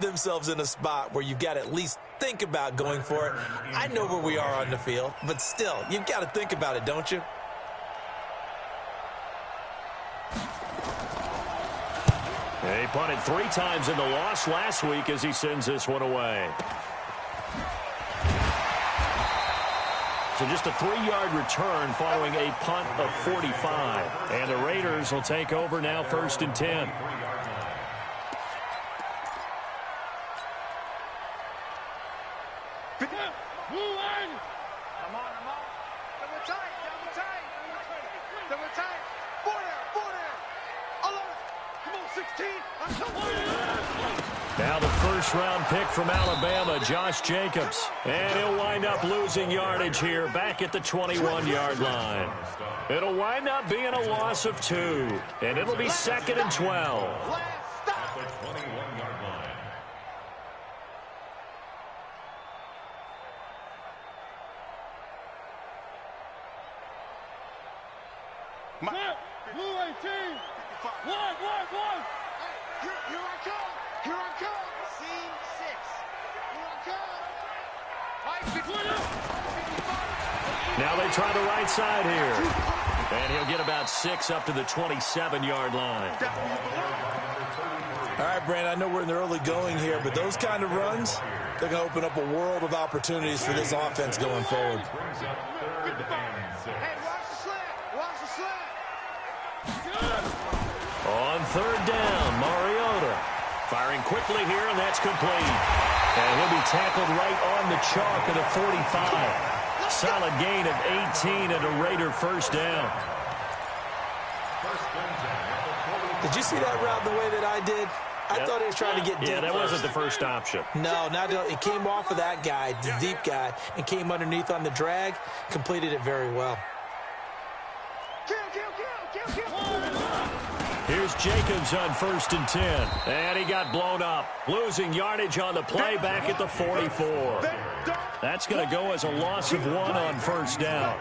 themselves in a spot where you've got to at least think about going for it. I know where we are on the field, but still, you've got to think about it, don't you? He punted 3 times in the loss last week as he sends this one away. So just a 3-yard return following a punt of 45. And the Raiders will take over now 1st and 10. Now the first-round pick from Alabama, Josh Jacobs. And he'll wind up losing yardage here back at the 21-yard line. It'll wind up being a loss of 2. And it'll be 2nd and 12. Now they try the right side here. And he'll get about 6 up to the 27-yard line. All right, Brandon, I know we're in the early going here, but those kind of runs, they're going to open up a world of opportunities for this offense going forward. On 3rd down, Mariota firing quickly here, and that's complete. And he'll be tackled right on the chalk of the 45. Solid gain of 18 and a Raider 1st down. Did you see that route the way that I did? I thought he was trying to get deep. Yeah, that wasn't the first option. No, it came off of that guy, the deep guy, and came underneath on the drag. Completed it very well. Here's Jacobs on 1st and 10. And he got blown up. Losing yardage on the play back at the 44. That's going to go as a loss of 1 on 1st down.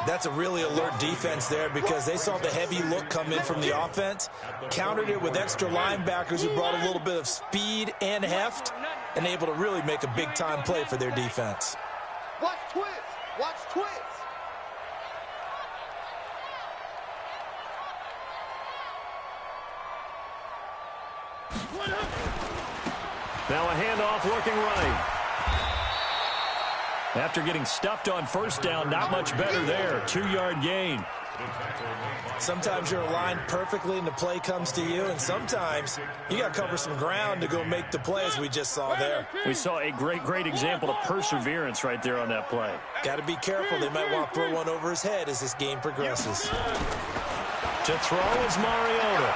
That's a really alert defense there because they saw the heavy look come in from the offense, countered it with extra linebackers who brought a little bit of speed and heft, and able to really make a big-time play for their defense. Watch twist. Watch twist. Now a handoff looking right. After getting stuffed on 1st down, not much better there. 2-yard gain. Sometimes you're aligned perfectly and the play comes to you, and sometimes you got to cover some ground to go make the play, as we just saw there. We saw a great example of perseverance right there on that play. Got to be careful. They might want to throw one over his head as this game progresses. To throw is Mariota.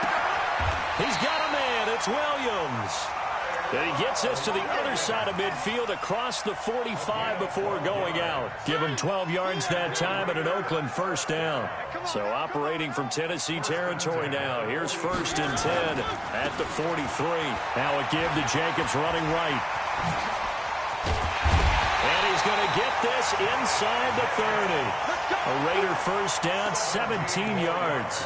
He's got a man. It's Williams. And he gets us to the other side of midfield across the 45 before going out. Give him 12 yards that time and an Oakland 1st down. So operating from Tennessee territory now. Here's 1st and 10 at the 43. Now a give to Jacobs running right. And he's going to get this inside the 30. A Raider 1st down, 17 yards.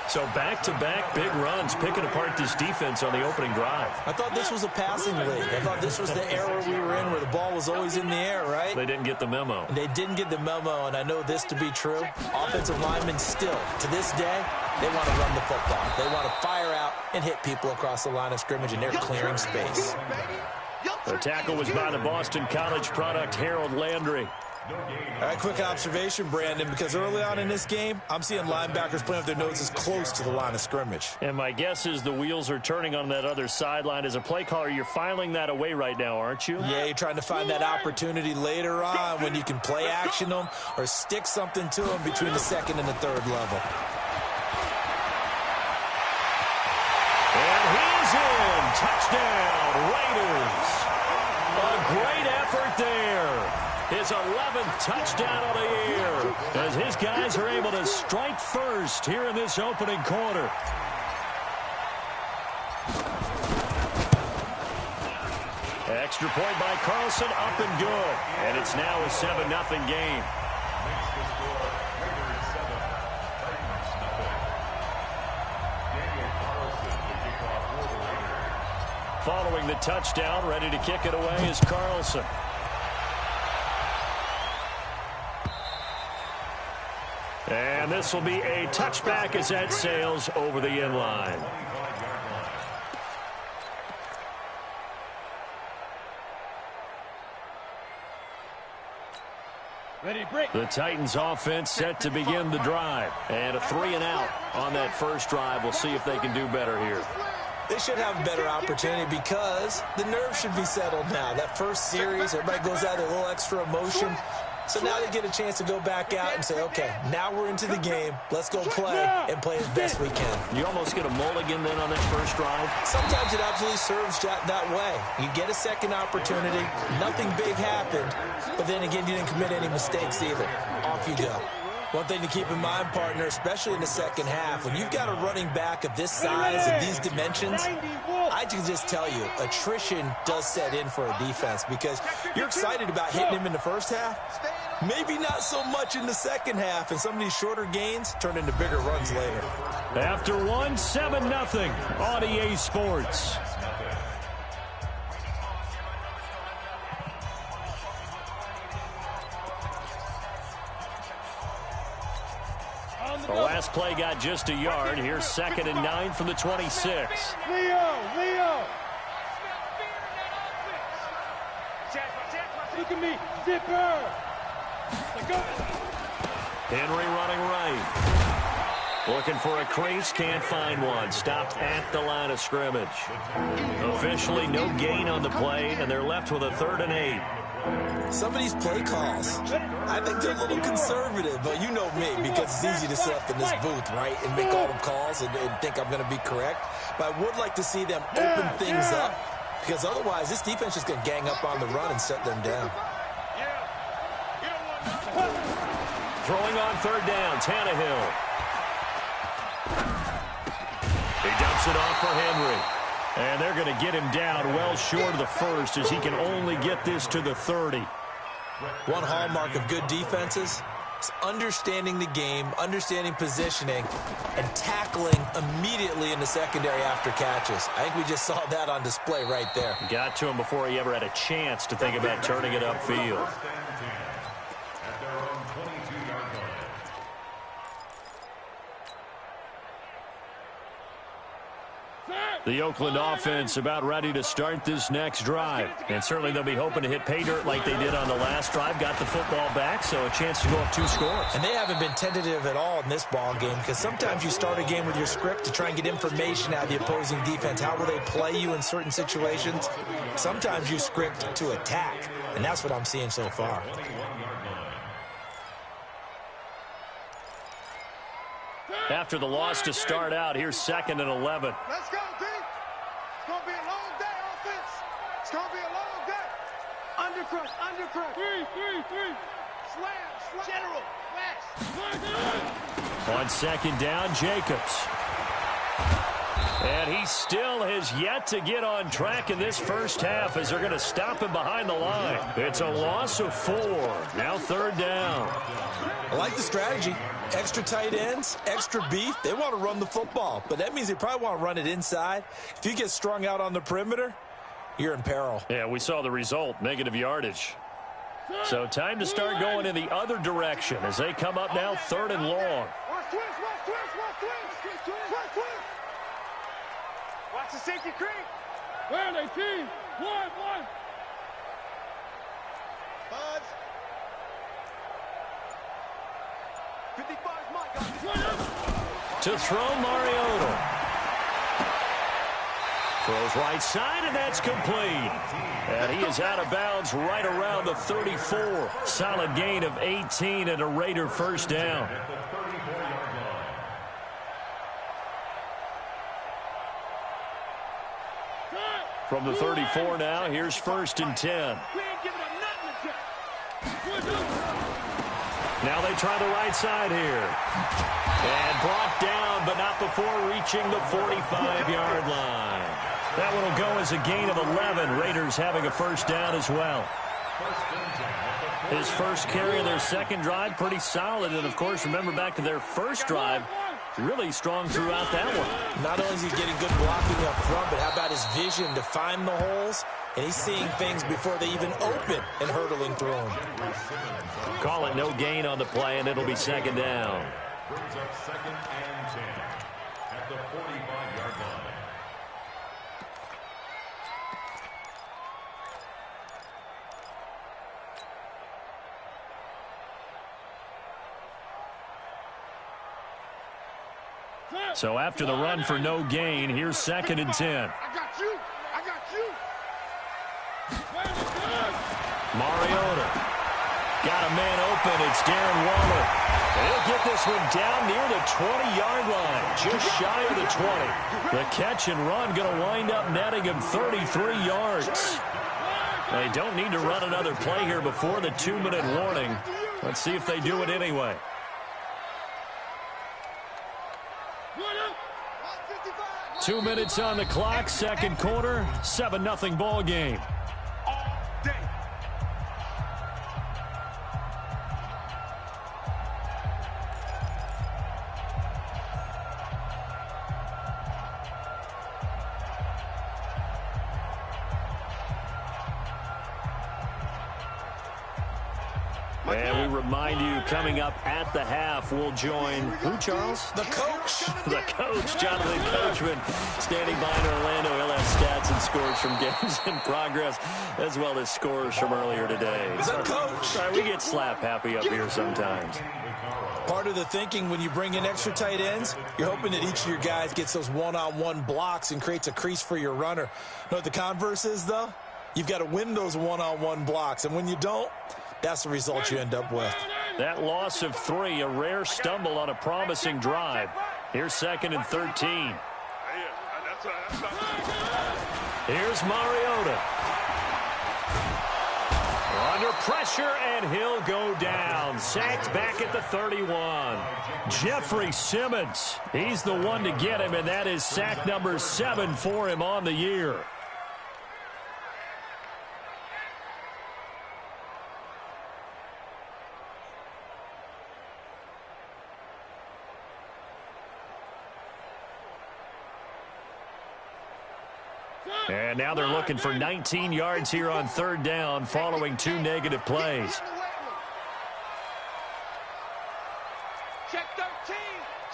So back-to-back big runs, picking apart this defense on the opening drive. I thought this was a passing league. I thought this was the era we were in where the ball was always in the air, right? They didn't get the memo. They didn't get the memo, and I know this to be true. Offensive linemen still, to this day, they want to run the football. They want to fire out and hit people across the line of scrimmage, and they're clearing space. The tackle was by the Boston College product, Harold Landry. All right, quick observation, Brandon, because early on in this game, I'm seeing linebackers playing with their noses close to the line of scrimmage. And my guess is the wheels are turning on that other sideline. As a play caller, you're filing that away right now, aren't you? Yeah, you're trying to find that opportunity later on when you can play action them or stick something to them between the 2nd and the 3rd level. And he's in. Touchdown, Raiders. A great effort there. His 11th touchdown of the year as his guys are able to strike first here in this opening quarter. Extra point by Carlson, up and good. And it's now a 7-0 game. Following throwing the touchdown. Ready to kick it away is Carlson. And this will be a touchback as that sails over the end line. The Titans offense set to begin the drive. And a 3-and-out on that first drive. We'll see if they can do better here. They should have a better opportunity because the nerves should be settled now. That first series, everybody goes out with a little extra emotion. So now they get a chance to go back out and say, okay, now we're into the game. Let's go play and play as best we can. You almost get a mulligan then on that first drive? Sometimes it absolutely serves that way. You get a second opportunity. Nothing big happened. But then again, you didn't commit any mistakes either. Off you go. One thing to keep in mind, partner, especially in the second half, when you've got a running back of this size and these dimensions, I can just tell you, attrition does set in for a defense because you're excited about hitting him in the first half. Maybe not so much in the second half, and some of these shorter gains turn into bigger runs later. After one, 7-0 on EA Sports. The last play got just a yard. Here's 2nd and 9 from the 26. Leo! Look at me, zipper! Henry running right. Looking for a crease, can't find one. Stopped at the line of scrimmage. Officially no gain on the play, and they're left with a 3rd and 8. Some of these play calls, I think they're a little conservative, but you know me, because it's easy to sit up in this booth, right, and make all the calls and think I'm going to be correct. But I would like to see them open things up, because otherwise this defense is going to gang up on the run and set them down. Throwing on 3rd down, Tannehill. He dumps it off for Henry. And they're going to get him down well short of the first as he can only get this to the 30. One hallmark of good defenses is understanding the game, understanding positioning, and tackling immediately in the secondary after catches. I think we just saw that on display right there. Got to him before he ever had a chance to think about turning it upfield. The Oakland offense about ready to start this next drive. And certainly they'll be hoping to hit pay dirt like they did on the last drive. Got the football back, so a chance to go up 2 scores. And they haven't been tentative at all in this ball game because sometimes you start a game with your script to try and get information out of the opposing defense. How will they play you in certain situations? Sometimes you script to attack, and that's what I'm seeing so far. After the loss to start out, here's 2nd and 11. Let's go, D. It's going to be a long day, offense. It's going to be a long day. Undercrush. 3. Slam. General. West. On 2nd down, Jacobs. And he still has yet to get on track in this first half as they're going to stop him behind the line. It's a loss of 4. Now 3rd down. I like the strategy. Extra tight ends, extra beef. They want to run the football, but that means they probably want to run it inside. If you get strung out on the perimeter, you're in peril. Yeah, we saw the result, negative yardage. So time to start going in the other direction as they come up now 3rd and long. Watch twist. Watch the safety creep. Where are they, team? One. Buzz. 55 Mike. To throw, Mariota. Throws right side, and that's complete. And he is out of bounds right around the 34. Solid gain of 18 and a Raider first down. From the 34 now, here's 1st and 10. Now they try the right side here. And brought down, but not before reaching the 45-yard line. That one will go as a gain of 11. Raiders having a first down as well. His first carry of their second drive, pretty solid. And, of course, remember back to their first drive, really strong throughout that one. Not only is he getting good blocking up front, but how about his vision to find the holes? And he's seeing things before they even open and hurdling through them. Call it no gain on the play, and it'll be second down. Brings up second and 10 at the 45-yard line. So after the run for no gain, here's second and 10. I got you. I got you. Mariota got a man open. It's Darren Waller. And he'll get this one down near the 20-yard line, just shy of the 20. The catch and run going to wind up netting him 33 yards. They don't need to run another play here before the 2-minute warning. Let's see if they do it anyway. 2 minutes on the clock, second quarter, 7-0 ball game. And we remind you, coming up at the half, we'll join who, Charles? The coach. The coach, Jonathan Coachman, standing by in Orlando. He'll have stats and scores from games in progress, as well as scores from earlier today. The coach. Sorry, we get slap happy up here sometimes. Part of the thinking when you bring in extra tight ends, you're hoping that each of your guys gets those one-on-one blocks and creates a crease for your runner. Know what the converse is, though? You've got to win those one-on-one blocks, and when you don't, that's the result you end up with. That loss of 3, a rare stumble on a promising drive. Here's second and 13. Here's Mariota. Under pressure, and he'll go down. Sacked back at the 31. Jeffrey Simmons, he's the one to get him, and that is sack number 7 for him on the year. And now they're looking for 19 yards here on third down following 2 negative plays. Check 13.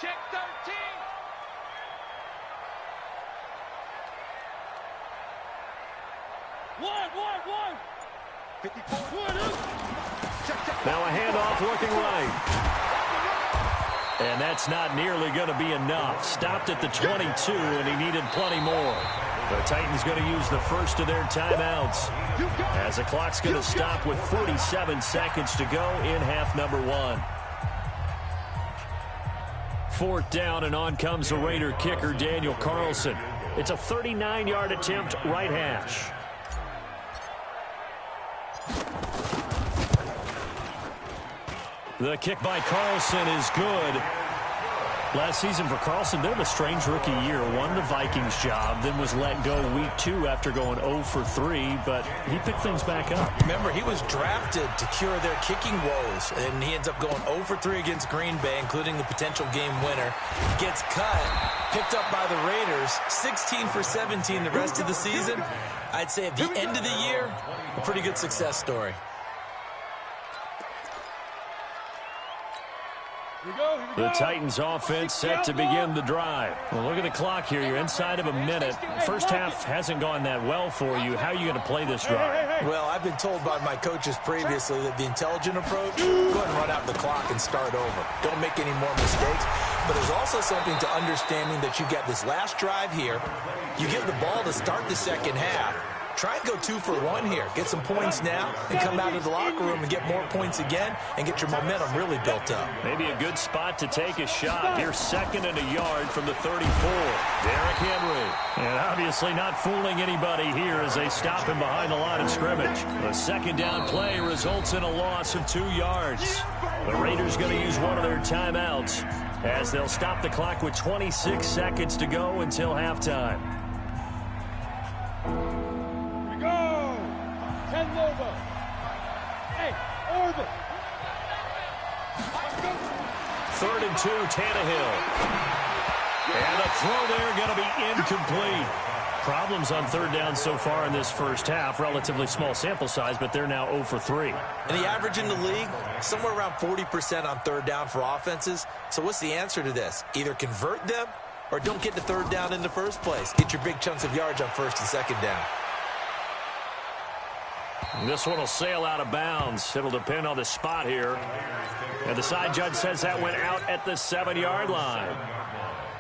Check 13. One. 54. Now a handoff looking right. And that's not nearly going to be enough. Stopped at the 22, and he needed plenty more. The Titans going to use the first of their timeouts, as the clock's going to stop with 47 seconds to go in half number 1. Fourth down, and on comes the Raider kicker, Daniel Carlson. It's a 39-yard attempt, right hash. The kick by Carlson is good. Last season for Carlson, bit of a strange rookie year. Won the Vikings job, then was let go week 2 after going 0 for 3, but he picked things back up. Remember, he was drafted to cure their kicking woes, and he ends up going 0 for 3 against Green Bay, including the potential game winner. Gets cut, picked up by the Raiders, 16 for 17 the rest of the season. I'd say at the end of the year, a pretty good success story. The Titans offense set to begin the drive. Well, look at the clock here. You're inside of a minute. First half hasn't gone that well for you. How are you going to play this drive? Well, I've been told by my coaches previously that the intelligent approach, go ahead and run out the clock and start over. Don't make any more mistakes. But there's also something to understanding that you get this last drive here. You get the ball to start the second half. Try and go 2 for 1 here. Get some points now and come out of the locker room and get more points again and get your momentum really built up. Maybe a good spot to take a shot. Here's second and a yard from the 34. Derrick Henry. And obviously not fooling anybody here as they stop him behind the line of scrimmage. The second down play results in a loss of 2 yards. The Raiders going to use one of their timeouts as they'll stop the clock with 26 seconds to go until halftime. 3rd and 2, Tannehill. And the throw there going to be incomplete. Problems on 3rd down so far in this first half. Relatively small sample size, but they're now 0 for 3. And the average in the league, somewhere around 40% on 3rd down for offenses. So what's the answer to this? Either convert them or don't get to 3rd down in the first place. Get your big chunks of yards on 1st and 2nd down. And this one will sail out of bounds. It'll depend on the spot here. And the side judge says that went out at the 7-yard line.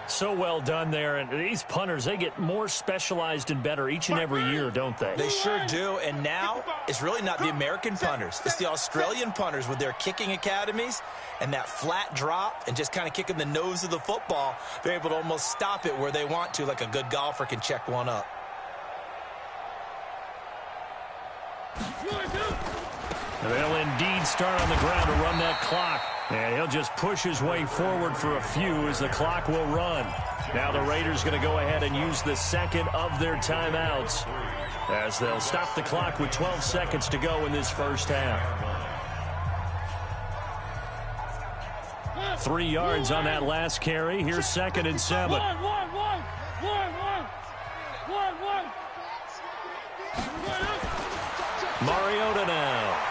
So well done there. And these punters, they get more specialized and better each and every year, don't they? They sure do. And now it's really not the American punters. It's the Australian punters with their kicking academies and that flat drop and just kind of kicking the nose of the football. They're able to almost stop it where they want to, like a good golfer can check one up. They'll indeed start on the ground to run that clock. And he'll just push his way forward for a few as the clock will run. Now the Raiders going to go ahead and use the second of their timeouts as they'll stop the clock with 12 seconds to go in this first half. 3 yards on that last carry. Here's 2nd and 7. Mariota now.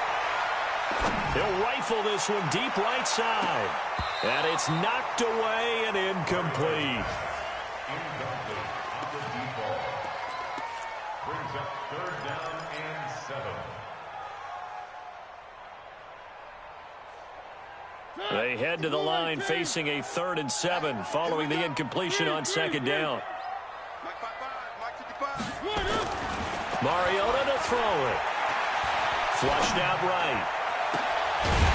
He'll rifle this one deep right side. And it's knocked away and incomplete. Brings up 3rd down and 7. They head to the line facing a 3rd and 7 following the incompletion on 2nd down. Mariota to throw it. Flushed out right.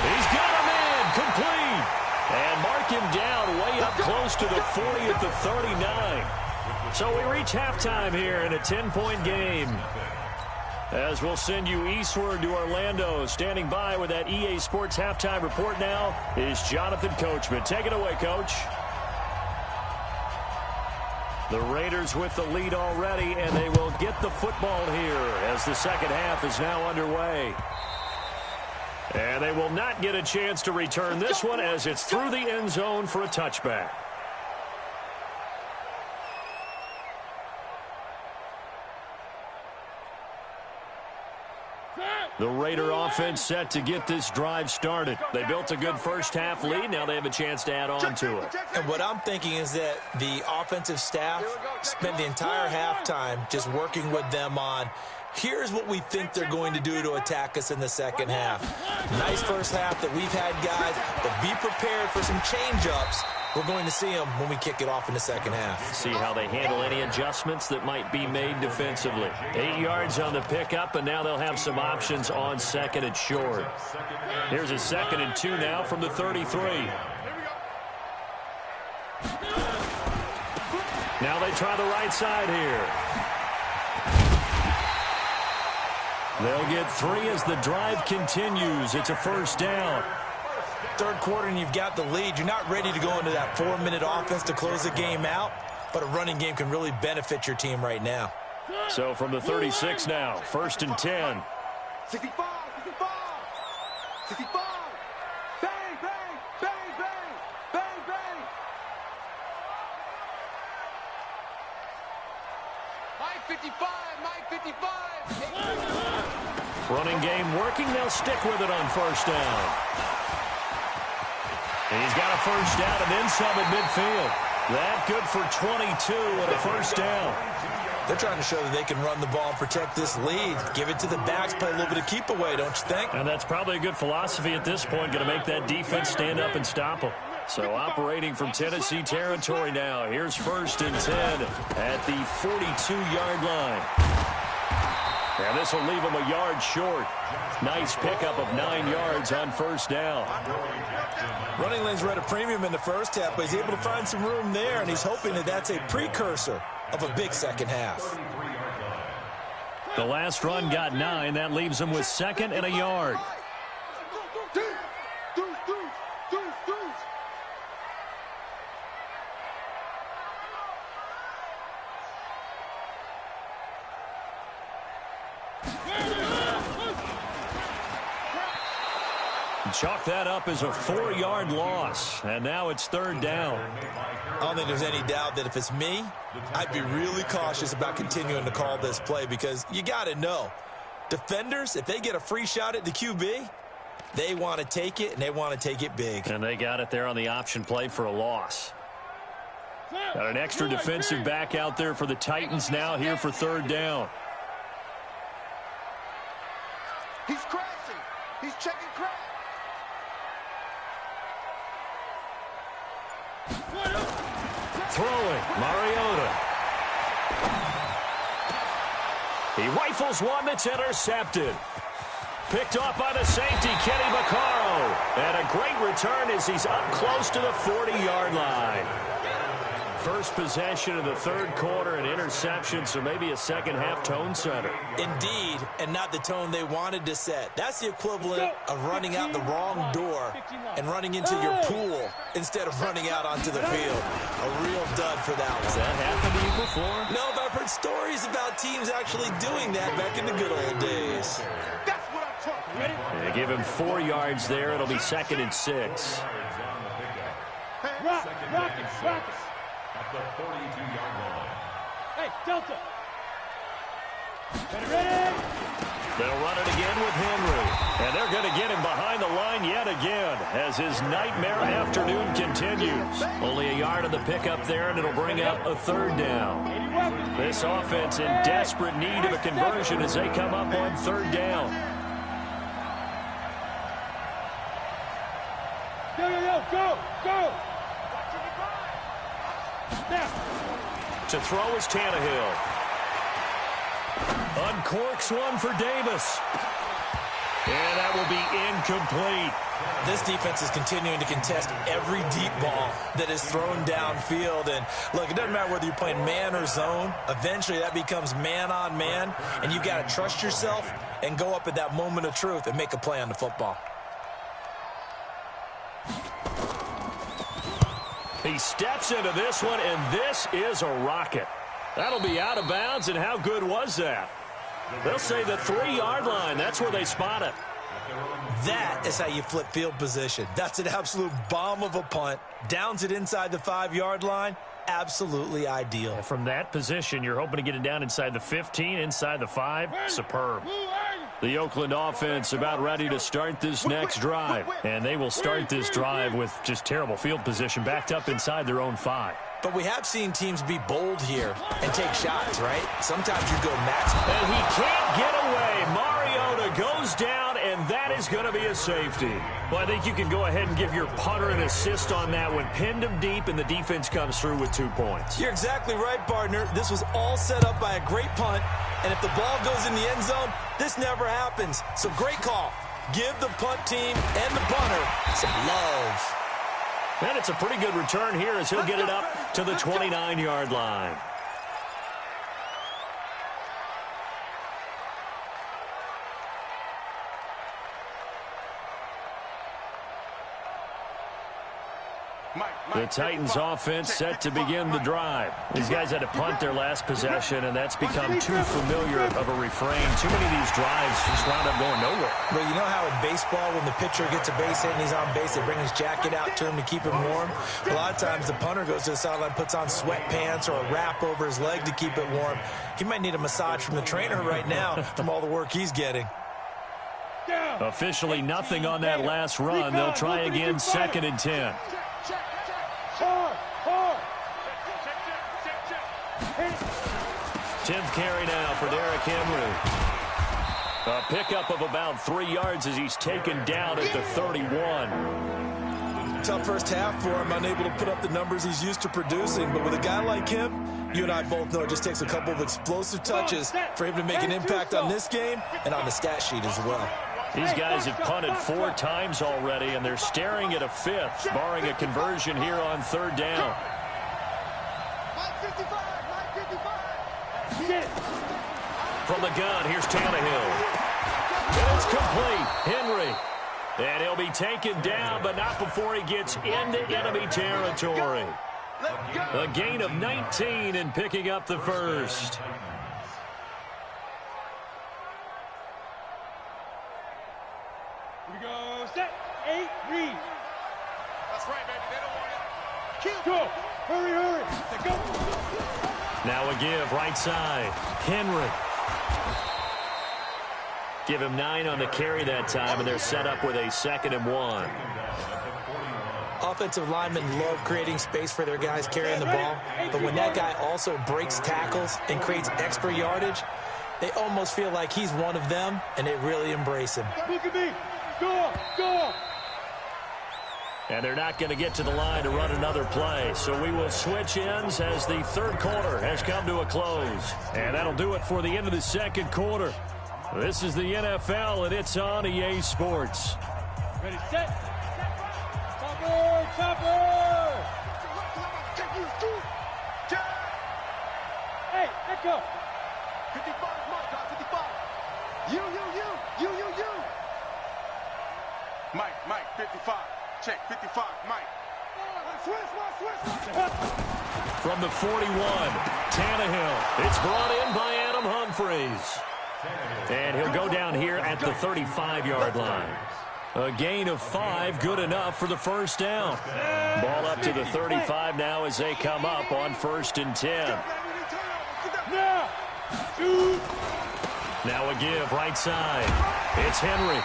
He's got a man, complete. And mark him down way up close to the 40 at the 39. So we reach halftime here in a 10-point game. As we'll send you eastward to Orlando. Standing by with that EA Sports halftime report now is Jonathan Coachman. Take it away, Coach. The Raiders with the lead already, and they will get the football here as the second half is now underway. And they will not get a chance to return this one as it's through the end zone for a touchback. The Raider offense set to get this drive started. They built a good first half lead. Now they have a chance to add on to it. And what I'm thinking is that the offensive staff spent the entire halftime just working with them on, here's what we think they're going to do to attack us in the second half. Nice first half that we've had, guys, but be prepared for some change-ups. We're going to see them when we kick it off in the second half. See how they handle any adjustments that might be made defensively. 8 yards on the pickup, and now they'll have some options on 2nd and short. Here's a 2nd and 2 now from the 33. Now they try the right side here. They'll get 3 as the drive continues. It's a first down. Third quarter and you've got the lead. You're not ready to go into that 4-minute offense to close the game out, but a running game can really benefit your team right now. So from the 36 now, 1st and 10. 65, 65, 65. Bang, bang, bang, bang, bang, bang. Mike 55, Mike 55. Running game working. They'll stick with it on 1st down. And he's got a first down and then some at midfield. That good for 22 and a first down. They're trying to show that they can run the ball and protect this lead. Give it to the backs, play a little bit of keep away, don't you think? And that's probably a good philosophy at this point, going to make that defense stand up and stop them. So operating from Tennessee territory now. Here's 1st and 10 at the 42-yard line. And this will leave him a yard short. Nice pickup of 9 yards on 1st down. Running lanes were at a premium in the first half, but he's able to find some room there, and he's hoping that that's a precursor of a big second half. The last run got 9. That leaves him with 2nd and a yard. Chalk that up as a 4-yard loss, and now it's third down. I don't think there's any doubt that if it's me, I'd be really cautious about continuing to call this play because you got to know, defenders, if they get a free shot at the QB, they want to take it, and they want to take it big. And they got it there on the option play for a loss. Got an extra defensive back out there for the Titans now here for third down. He's crashing. He's checking crash. Throwing, Mariota. He rifles one that's intercepted. Picked off by the safety, Kenny Vaccaro. And a great return as he's up close to the 40-yard line. First possession of the third quarter, an interception, so maybe a second-half tone setter. Indeed, and not the tone they wanted to set. That's the equivalent of running out the wrong door and running into your pool instead of running out onto the field. A real dud for that one. Has that happened to you before? No, but I've heard stories about teams actually doing that back in the good old days. That's what I'm talking. Ready? They give him 4 yards there. It'll be 2nd and 6. Rock it. At the 42-yard line. Hey, Delta. Ready? They'll run it again with Henry. And they're going to get him behind the line yet again as his nightmare afternoon continues. Only a yard of the pickup there, and it'll bring up a third down. This offense in desperate need of a conversion as they come up on third down. Go. Now. To throw is Tannehill. Uncorks one for Davis. And that will be incomplete. This defense is continuing to contest every deep ball that is thrown downfield. And, look, it doesn't matter whether you're playing man or zone. Eventually, that becomes man-on-man, and you've got to trust yourself and go up at that moment of truth and make a play on the football. He steps into this one, and this is a rocket. That'll be out of bounds, and how good was that? They'll say the 3-yard line. That's where they spot it. That is how you flip field position. That's an absolute bomb of a punt. Downs it inside the 5-yard line. Absolutely ideal. From that position, you're hoping to get it down inside the 15, inside the 5. Superb. The Oakland offense about ready to start this next drive. And they will start this drive with just terrible field position backed up inside their own 5. But we have seen teams be bold here and take shots, right? Sometimes you go max. And he can't get away. Mariota goes down, and that is going to be a safety. Well, I think you can go ahead and give your punter an assist on that one. Pinned him deep, and the defense comes through with 2 points. You're exactly right, partner. This was all set up by a great punt, and if the ball goes in the end zone, this never happens. So great call. Give the punt team and the punter some love. And it's a pretty good return here as he'll get it up to the 29-yard line. The Titans offense set to begin the drive. These guys had to punt their last possession, and that's become too familiar of a refrain. Too many of these drives just wound up going nowhere. But you know how in baseball, when the pitcher gets a base hit and he's on base, they bring his jacket out to him to keep him warm? A lot of times the punter goes to the sideline, puts on sweatpants or a wrap over his leg to keep it warm. He might need a massage from the trainer right now from all the work he's getting. Officially nothing on that last run. They'll try again, 2nd and 10. 10th carry now for Derrick Henry. A pickup of about 3 yards as he's taken down at the 31. Tough first half for him, unable to put up the numbers he's used to producing. But with a guy like him, you and I both know it just takes a couple of explosive touches for him to make an impact on this game and on the stat sheet as well. These guys have punted 4 times already, and they're staring at a 5th, barring a conversion here on third down. From the gun, here's Tannehill. And it's complete. Henry. And he'll be taken down, but not before he gets into enemy territory. A gain of 19 and picking up the first. we go. Set. 8, read. That's right, baby. They don't want it. Kill. Go. Hurry, hurry. Let's go. Now a give right side. Henry. Give him 9 on the carry that time, and they're set up with a 2nd and 1. Offensive linemen love creating space for their guys carrying the ball, but when that guy also breaks tackles and creates extra yardage, they almost feel like he's one of them, and they really embrace him. Look at me. Go. Go. And they're not going to get to the line to run another play, so we will switch ends as the third quarter has come to a close. And that'll do it for the end of the second quarter. This is the NFL, and it's on EA Sports. Ready, set. Chopper, chopper. Hey, let go. 55, Mike, 55. You. Mike, 55. Check, 55, Mike. Switch. From the 41, Tannehill. It's brought in by Adam Humphries. And he'll go down here at the 35-yard line. A gain of 5, good enough for the first down. Ball up to the 35 now as they come up on 1st and 10. Now a give right side. It's Henry.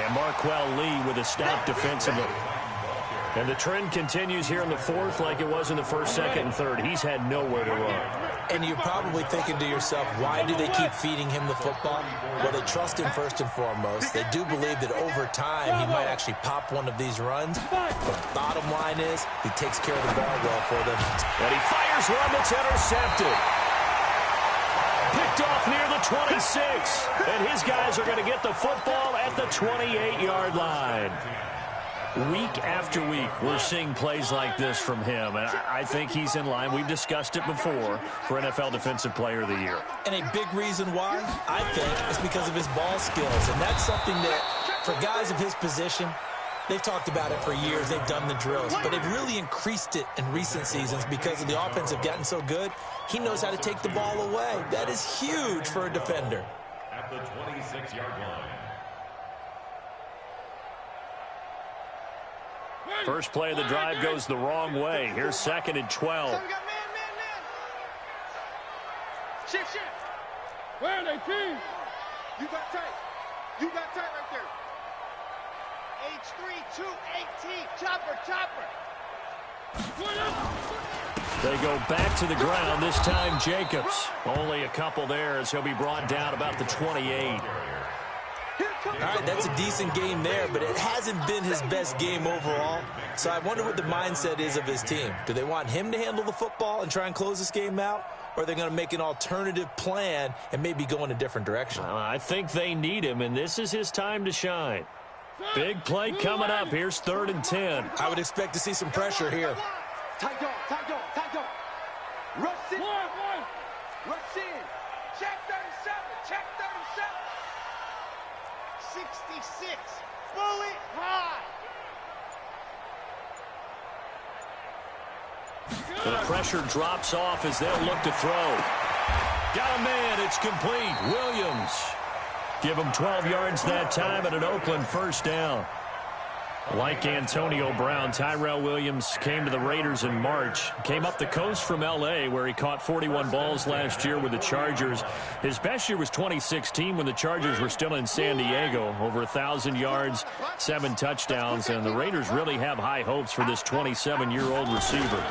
And Marquell Lee with a stop defensively. And the trend continues here in the 4th like it was in the 1st, 2nd, and 3rd. He's had nowhere to run. And you're probably thinking to yourself, why do they keep feeding him the football? Well, they trust him first and foremost. They do believe that over time he might actually pop one of these runs. But the bottom line is he takes care of the ball well for them. And he fires one that's intercepted. Picked off near the 26. And his guys are going to get the football at the 28-yard line. Week after week, we're seeing plays like this from him, and I think he's in line. We've discussed it before for NFL Defensive Player of the Year. And a big reason why, I think, is because of his ball skills. And that's something that, for guys of his position, they've talked about it for years. They've done the drills. But they've really increased it in recent seasons because of the offense have gotten so good. He knows how to take the ball away. That is huge for a defender. At the 26-yard line. First play of the drive goes the wrong way. Here's 2nd and 12. Man. Shift. Where are they, team? You got tight right there. H3-2-18. Chopper. They go back to the ground, this time Jacobs. Only a couple there as he'll be brought down about the 28. All right, that's a decent game there, but it hasn't been his best game overall. So I wonder what the mindset is of his team. Do they want him to handle the football and try and close this game out? Or are they going to make an alternative plan and maybe go in a different direction? I think they need him, and this is his time to shine. Big play coming up. Here's 3rd and 10. I would expect to see some pressure here. Tight dog. Rush in. Check 37. 66. Bullet high. The pressure drops off as they'll look to throw. Got a man. It's complete. Williams. Give him 12 yards that time and an Oakland first down. Like Antonio Brown, Tyrell Williams came to the Raiders in March. Came up the coast from L.A., where he caught 41 balls last year with the Chargers. His best year was 2016 when the Chargers were still in San Diego. Over 1,000 yards, 7 touchdowns, and the Raiders really have high hopes for this 27-year-old receiver.